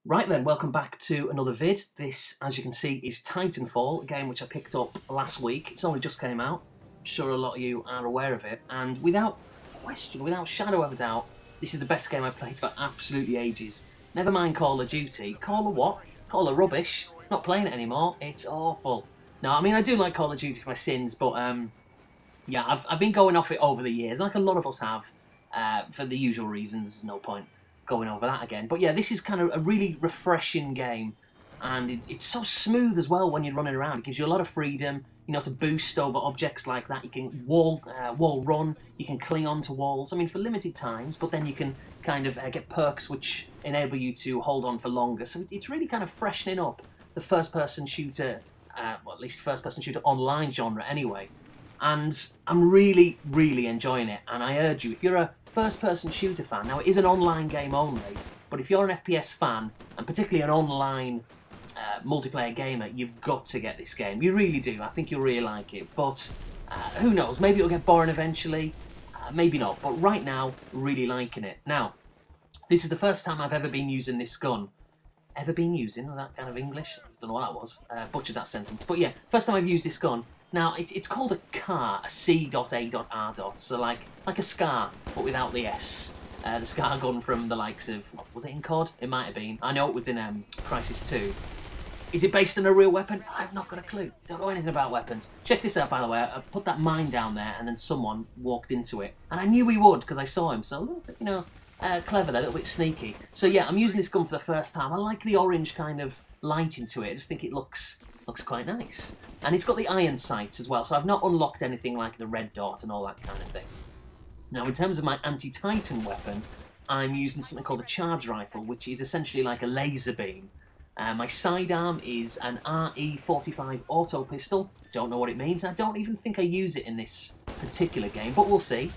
Right then, welcome back to another vid. This, as you can see, is Titanfall, a game which I picked up last week. It's only just came out. I'm sure a lot of you are aware of it. And without question, without shadow of a doubt, this is the best game I've played for absolutely ages. Never mind Call of Duty. Call of what? Call of rubbish. Not playing it anymore. It's awful. No, I mean, I do like Call of Duty for my sins, but yeah, I've been going off it over the years, like a lot of us have, for the usual reasons. No point going over that again. But yeah, this is kind of a really refreshing game, and it's so smooth as well when you're running around. It gives you a lot of freedom, you know, to boost over objects like that. You can wall run, you can cling onto walls, I mean, for limited times, but then you can kind of get perks which enable you to hold on for longer. So it's really kind of freshening up the first-person shooter, well, at least first-person shooter online genre anyway. And I'm really, really enjoying it, and I urge you, if you're a first-person shooter fan, now it is an online game only, but if you're an FPS fan, and particularly an online multiplayer gamer, you've got to get this game. You really do. I think you'll really like it, but who knows, maybe it'll get boring eventually, maybe not, but right now, really liking it. Now, this is the first time I've ever been using this gun. Ever been using that kind of English? I don't know what that was. Butchered that sentence. But yeah, first time I've used this gun. Now, it's called a CAR, a C.A.R. So like a SCAR, but without the S. The SCAR gun from the likes of, what, was it in COD? It might have been. I know it was in Crisis 2. Is it based on a real weapon? I've not got a clue. Don't know anything about weapons. Check this out, by the way. I put that mine down there, and then someone walked into it. And I knew he would, because I saw him. So a little bit, you know, clever there, a little bit sneaky. So yeah, I'm using this gun for the first time. I like the orange kind of lighting to it. I just think it looks quite nice. And it's got the iron sights as well, so I've not unlocked anything like the red dot and all that kind of thing. Now, in terms of my anti-Titan weapon, I'm using something called a charge rifle, which is essentially like a laser beam. My sidearm is an RE45 auto pistol. Don't know what it means. I don't even think I use it in this particular game, but we'll see.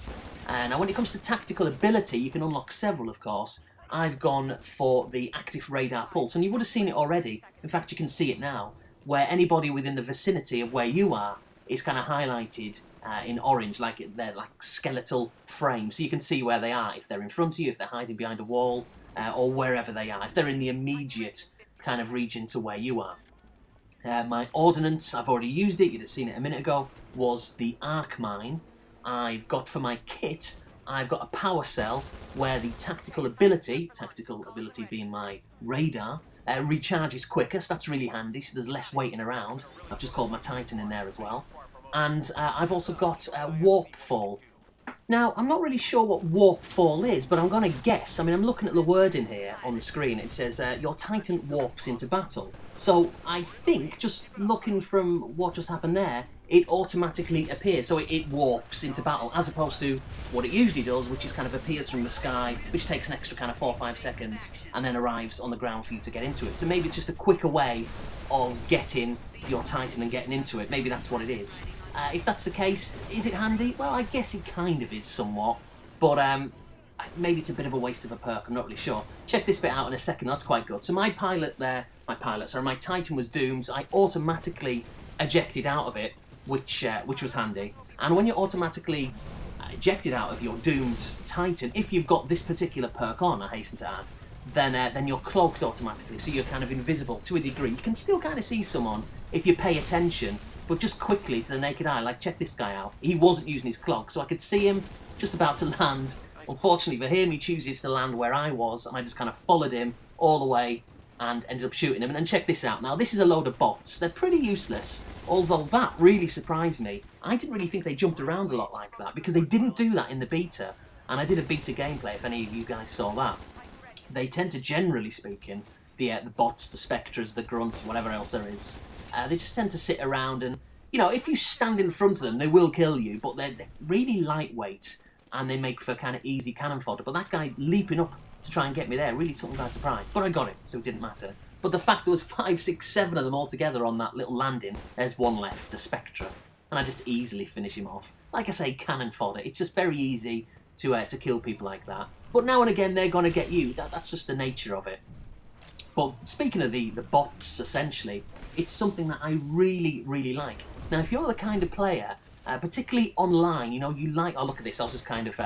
Now, when it comes to tactical ability, you can unlock several, of course. I've gone for the active radar pulse, and you would have seen it already. In fact, you can see it now, where anybody within the vicinity of where you are is kind of highlighted in orange, like they're like skeletal frames, so you can see where they are, if they're in front of you, if they're hiding behind a wall, or wherever they are, if they're in the immediate kind of region to where you are. My ordnance, I've already used it, you'd have seen it a minute ago, was the arc mine. I've got for my kit, I've got a power cell where the tactical ability being my radar, recharges quicker, so that's really handy, so there's less waiting around. I've just called my Titan in there as well. And I've also got warp fall. Now, I'm not really sure what warp fall is, but I'm going to guess. I mean, I'm looking at the wording here on the screen. It says, your Titan warps into battle. So I think, just looking from what just happened there, it automatically appears. So it warps into battle, as opposed to what it usually does, which is kind of appears from the sky, which takes an extra kind of 4 or 5 seconds, and then arrives on the ground for you to get into it. So maybe it's just a quicker way of getting your Titan and getting into it. Maybe that's what it is. If that's the case, is it handy? Well, I guess it kind of is somewhat, but maybe it's a bit of a waste of a perk, I'm not really sure. Check this bit out in a second, that's quite good. So my Titan was doomed, so I automatically ejected out of it, which was handy. And when you're automatically ejected out of your doomed Titan, if you've got this particular perk on, I hasten to add, then you're cloaked automatically, so you're kind of invisible to a degree. You can still kind of see someone if you pay attention, but just quickly to the naked eye. Like, check this guy out. He wasn't using his cloak, so I could see him just about to land. Unfortunately for him, he chooses to land where I was, and I just kind of followed him all the way and ended up shooting him. And then check this out. Now, this is a load of bots. They're pretty useless, although that really surprised me. I didn't really think they jumped around a lot like that, because they didn't do that in the beta. And I did a beta gameplay, if any of you guys saw that. They tend to, generally speaking, the bots, the spectres, the grunts, whatever else there is, they just tend to sit around and, you know, if you stand in front of them, they will kill you, but they're really lightweight, and they make for kind of easy cannon fodder. But that guy leaping up to try and get me there really took me by surprise. But I got it, so it didn't matter. But the fact there was 5, 6, 7 of them all together on that little landing, there's one left, the Spectre, and I just easily finish him off. Like I say, cannon fodder. It's just very easy to kill people like that. But now and again, they're going to get you. That's just the nature of it. But speaking of the bots, essentially, it's something that I really, really like. Now, if you're the kind of player, particularly online, you know, you like... Oh, look at this. I was just kind of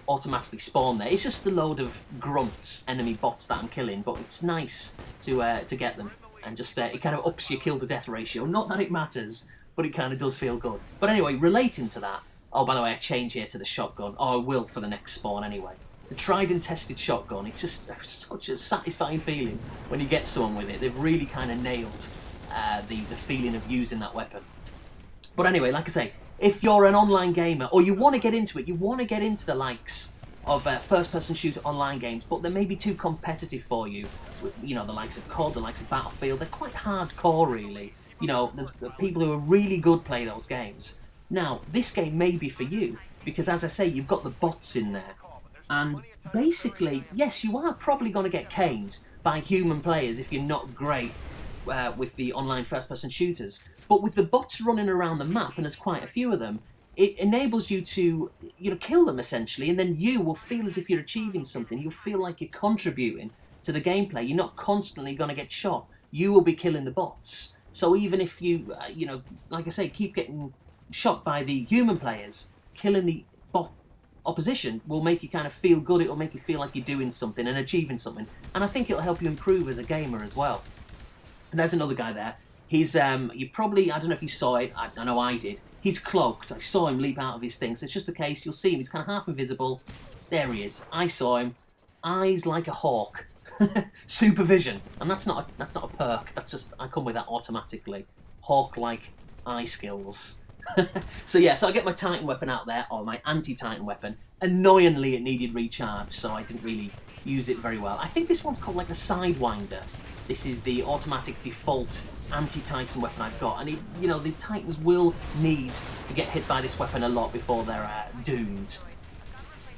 automatically spawn there. It's just a load of grunts, enemy bots that I'm killing, but it's nice to get them. And just it kind of ups your kill to death ratio. Not that it matters, but it kind of does feel good. But anyway, relating to that, oh, by the way, I change here to the shotgun. Oh, I will for the next spawn anyway. The tried and tested shotgun, it's just such a satisfying feeling when you get someone with it. They've really kind of nailed the feeling of using that weapon. But anyway, like I say, if you're an online gamer, or you want to get into it, you want to get into the likes of first-person shooter online games, but they may be too competitive for you. You know, the likes of COD, the likes of Battlefield, they're quite hardcore, really. You know, there's people who are really good play those games. Now, this game may be for you, because as I say, you've got the bots in there. And basically, yes, you are probably going to get caned by human players if you're not great with the online first-person shooters. But with the bots running around the map, and there's quite a few of them, it enables you to, you know, kill them essentially, and then you will feel as if you're achieving something. You'll feel like you're contributing to the gameplay. You're not constantly going to get shot. You will be killing the bots. So even if you, you know, like I say, keep getting shot by the human players, killing the bot opposition will make you kind of feel good. It will make you feel like you're doing something and achieving something. And I think it'll help you improve as a gamer as well. And there's another guy there. He's, you probably, I don't know if you saw it, I know I did. He's cloaked. I saw him leap out of his thing. So it's just a case, you'll see him, he's kind of half invisible. There he is. I saw him. Eyes like a hawk. Supervision. And that's not a perk. That's just, I come with that automatically. Hawk-like eye skills. So yeah, so I get my Titan weapon out there, or my anti-Titan weapon. Annoyingly, it needed recharge, so I didn't really use it very well. I think this one's called like the Sidewinder. This is the automatic default anti-Titan weapon I've got, and you know, the Titans will need to get hit by this weapon a lot before they're doomed.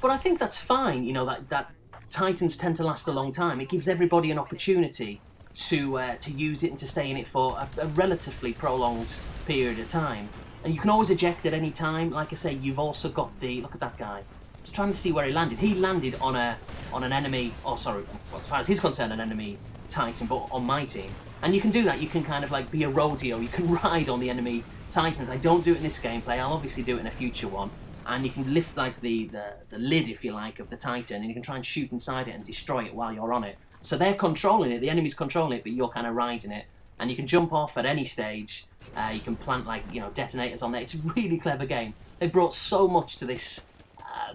But I think that's fine. You know, that Titans tend to last a long time. It gives everybody an opportunity to use it and to stay in it for a relatively prolonged period of time. And you can always eject at any time. Like I say, you've also got the, look at that guy. Just trying to see where he landed. He landed on an enemy, oh sorry, well, as far as he's concerned, an enemy Titan, but on my team. And you can do that. You can kind of like be a rodeo. You can ride on the enemy Titans. I don't do it in this gameplay. I'll obviously do it in a future one. And you can lift like the lid, if you like, of the Titan, and you can try and shoot inside it and destroy it while you're on it. So they're controlling it. The enemy's controlling it, but you're kind of riding it. And you can jump off at any stage. You can plant, like, you know, detonators on there. It's a really clever game. They brought so much to this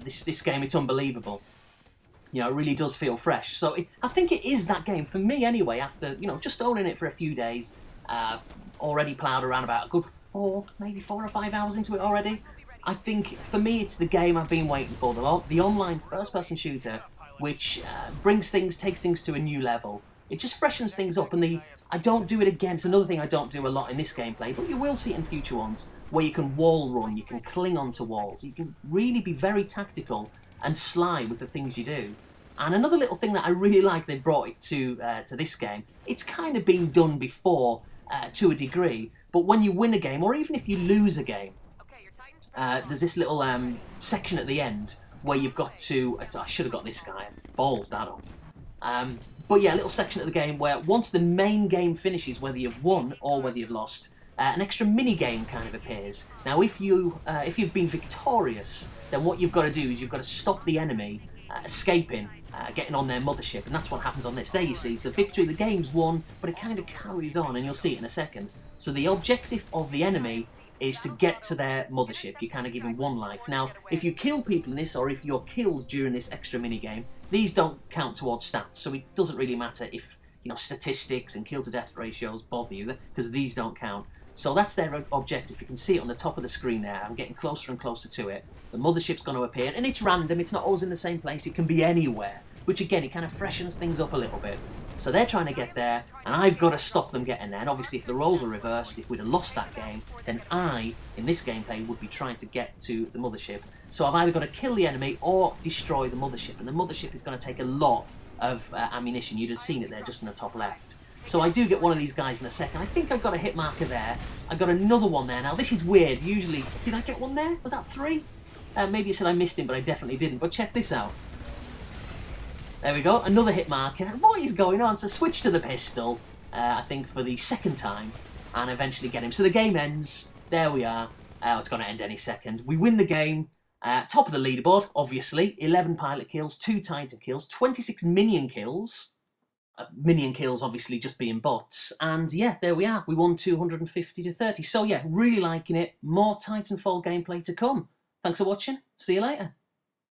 this game. It's unbelievable. You know, it really does feel fresh. So I think it is that game for me anyway. After, you know, just owning it for a few days, already ploughed around about a good maybe 4 or 5 hours into it already. I think for me it's the game I've been waiting for. The online first-person shooter, which takes things to a new level. It just freshens things up, and I don't do it again. It's another thing I don't do a lot in this gameplay, but you will see it in future ones, where you can wall run, you can cling onto walls, you can really be very tactical and sly with the things you do. And another little thing that I really like they brought it to this game, it's kind of been done before to a degree, but when you win a game, or even if you lose a game, there's this little section at the end where you've got to, I should have got this guy, balls that up. But yeah, a little section of the game where once the main game finishes, whether you've won or whether you've lost, an extra mini-game kind of appears. Now, if you've been victorious, then what you've got to do is you've got to stop the enemy escaping, getting on their mothership, and that's what happens on this. There you see, so victory, the game's won, but it kind of carries on, and you'll see it in a second. So the objective of the enemy is to get to their mothership. You kind of give them one life. Now, if you kill people in this, or if you're killed during this extra mini-game, these don't count towards stats, so it doesn't really matter if, you know, statistics and kill-to-death ratios bother you, because these don't count. So that's their objective. You can see it on the top of the screen there. I'm getting closer and closer to it. The mothership's going to appear, and it's random. It's not always in the same place. It can be anywhere, which again, it kind of freshens things up a little bit. So they're trying to get there, and I've got to stop them getting there. And obviously, if the roles were reversed, if we'd have lost that game, then I, in this gameplay, would be trying to get to the mothership. So I've either got to kill the enemy or destroy the mothership. And the mothership is going to take a lot of ammunition. You'd have seen it there just in the top left. So I do get one of these guys in a second. I think I've got a hit marker there. I've got another one there. Now, this is weird. Usually, did I get one there? Was that 3? Maybe you said I missed him, but I definitely didn't. But check this out. There we go, another hit marker. What is going on? So switch to the pistol, I think for the second time, and eventually get him. So the game ends. There we are. It's going to end any second. We win the game. Top of the leaderboard, obviously. 11 pilot kills, 2 Titan kills, 26 minion kills. Minion kills obviously just being bots. And yeah, there we are. We won 250 to 30. So yeah, really liking it. More Titanfall gameplay to come. Thanks for watching. See you later.